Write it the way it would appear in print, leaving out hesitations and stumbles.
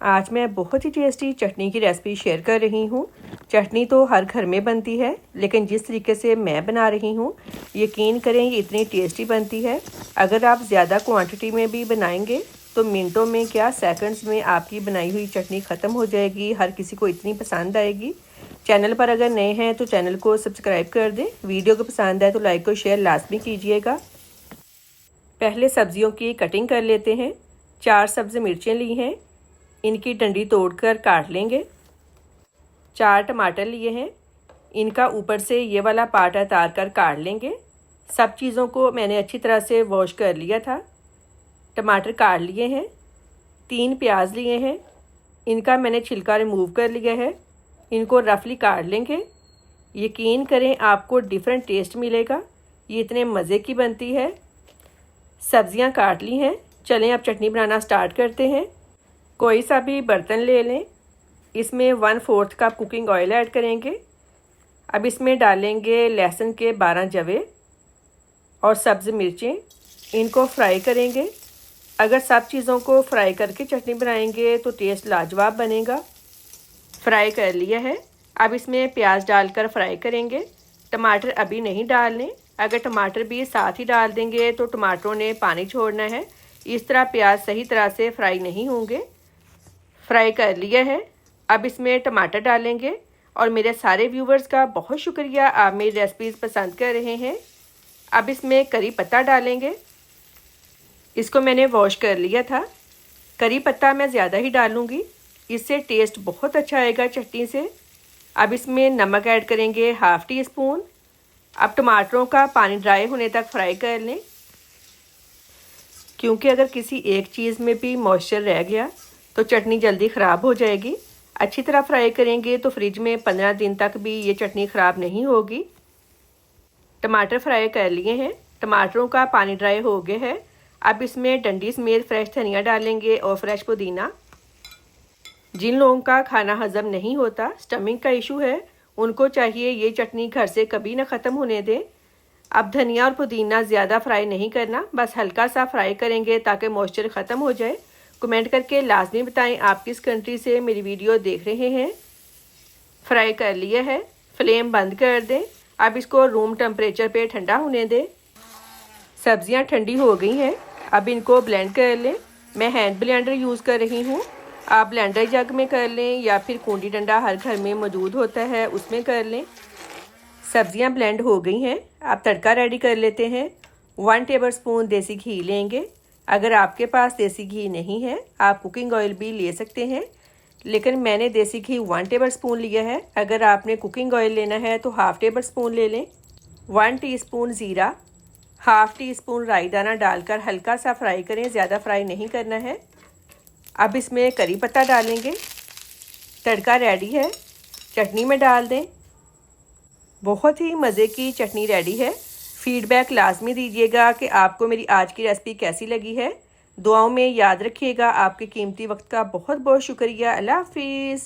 आज मैं बहुत ही टेस्टी चटनी की रेसिपी शेयर कर रही हूँ। चटनी तो हर घर में बनती है, लेकिन जिस तरीके से मैं बना रही हूँ, यकीन करें ये इतनी टेस्टी बनती है। अगर आप ज़्यादा क्वांटिटी में भी बनाएंगे तो मिनटों में क्या सेकंड्स में आपकी बनाई हुई चटनी ख़त्म हो जाएगी। हर किसी को इतनी पसंद आएगी। चैनल पर अगर नए हैं तो चैनल को सब्सक्राइब कर दें। वीडियो को पसंद आए तो लाइक और शेयर लाजमी कीजिएगा। पहले सब्जियों की कटिंग कर लेते हैं। 4 सब्ज़ मिर्चें ली हैं, इनकी डंडी तोड़कर काट लेंगे। 4 टमाटर लिए हैं, इनका ऊपर से ये वाला पार्ट उतार कर काट लेंगे। सब चीज़ों को मैंने अच्छी तरह से वॉश कर लिया था। टमाटर काट लिए हैं। 3 प्याज लिए हैं, इनका मैंने छिलका रिमूव कर लिया है। इनको रफली काट लेंगे। यकीन करें आपको डिफरेंट टेस्ट मिलेगा। ये इतने मज़े की बनती है। सब्जियां काट ली हैं। चलें अब चटनी बनाना स्टार्ट करते हैं। कोई सा भी बर्तन ले लें। इसमें 1/4 कप कुकिंग ऑयल ऐड करेंगे। अब इसमें डालेंगे लहसुन के 12 जवे और सब्ज़ मिर्चें। इनको फ्राई करेंगे। अगर सब चीज़ों को फ्राई करके चटनी बनाएंगे तो टेस्ट लाजवाब बनेगा। फ्राई कर लिया है। अब इसमें प्याज डालकर फ्राई करेंगे। टमाटर अभी नहीं डालने। अगर टमाटर भी साथ ही डाल देंगे तो टमाटरों ने पानी छोड़ना है। इस तरह प्याज सही तरह से फ्राई नहीं होंगे। फ्राई कर लिया है। अब इसमें टमाटर डालेंगे। और मेरे सारे व्यूवर्स का बहुत शुक्रिया, आप मेरी रेसिपीज़ पसंद कर रहे हैं। अब इसमें करी पत्ता डालेंगे। इसको मैंने वॉश कर लिया था। करी पत्ता मैं ज़्यादा ही डालूँगी, इससे टेस्ट बहुत अच्छा आएगा चटनी से। अब इसमें नमक ऐड करेंगे 1/2 टी स्पून। अब टमाटरों का पानी ड्राई होने तक फ्राई कर लें, क्योंकि अगर किसी एक चीज़ में भी मॉइस्चर रह गया तो चटनी जल्दी ख़राब हो जाएगी। अच्छी तरह फ्राई करेंगे तो फ्रिज में 15 दिन तक भी ये चटनी ख़राब नहीं होगी। टमाटर फ्राई कर लिए हैं। टमाटरों का पानी ड्राई हो गया है। अब इसमें डंडी समेत फ्रेश धनिया डालेंगे और फ्रेश पुदीना। जिन लोगों का खाना हज़म नहीं होता, स्टमिंग का इशू है, उनको चाहिए ये चटनी घर से कभी ना ख़त्म होने दें। अब धनिया और पुदीना ज़्यादा फ्राई नहीं करना, बस हल्का सा फ्राई करेंगे ताकि मॉइस्चर ख़त्म हो जाए। कमेंट करके लाजमी बताएं आप किस कंट्री से मेरी वीडियो देख रहे हैं। फ्राई कर लिया है। फ्लेम बंद कर दें। अब इसको रूम टेम्परेचर पे ठंडा होने दें। सब्जियां ठंडी हो गई हैं। अब इनको ब्लेंड कर लें। मैं हैंड ब्लेंडर यूज़ कर रही हूँ। आप ब्लेंडर जग में कर लें या फिर कूंडी डंडा हर घर में मौजूद होता है, उसमें कर लें। सब्जियां ब्लेंड हो गई हैं। आप तड़का रेडी कर लेते हैं। 1 टेबलस्पून देसी घी लेंगे। अगर आपके पास देसी घी नहीं है, आप कुकिंग ऑयल भी ले सकते हैं, लेकिन मैंने देसी घी 1 टेबलस्पून लिया है। अगर आपने कुकिंग ऑयल लेना है तो 1/2 टेबलस्पून ले लें। 1 टीस्पून ज़ीरा, 1/2 टीस्पून राई दाना डालकर हल्का सा फ्राई करें, ज़्यादा फ्राई नहीं करना है। अब इसमें करी पत्ता डालेंगे। तड़का रेडी है, चटनी में डाल दें। बहुत ही मज़े की चटनी रेडी है। फीडबैक लाजमी दीजिएगा कि आपको मेरी आज की रेसिपी कैसी लगी है। दुआओं में याद रखिएगा। आपके कीमती वक्त का बहुत बहुत शुक्रिया। अल्लाह हाफिज़।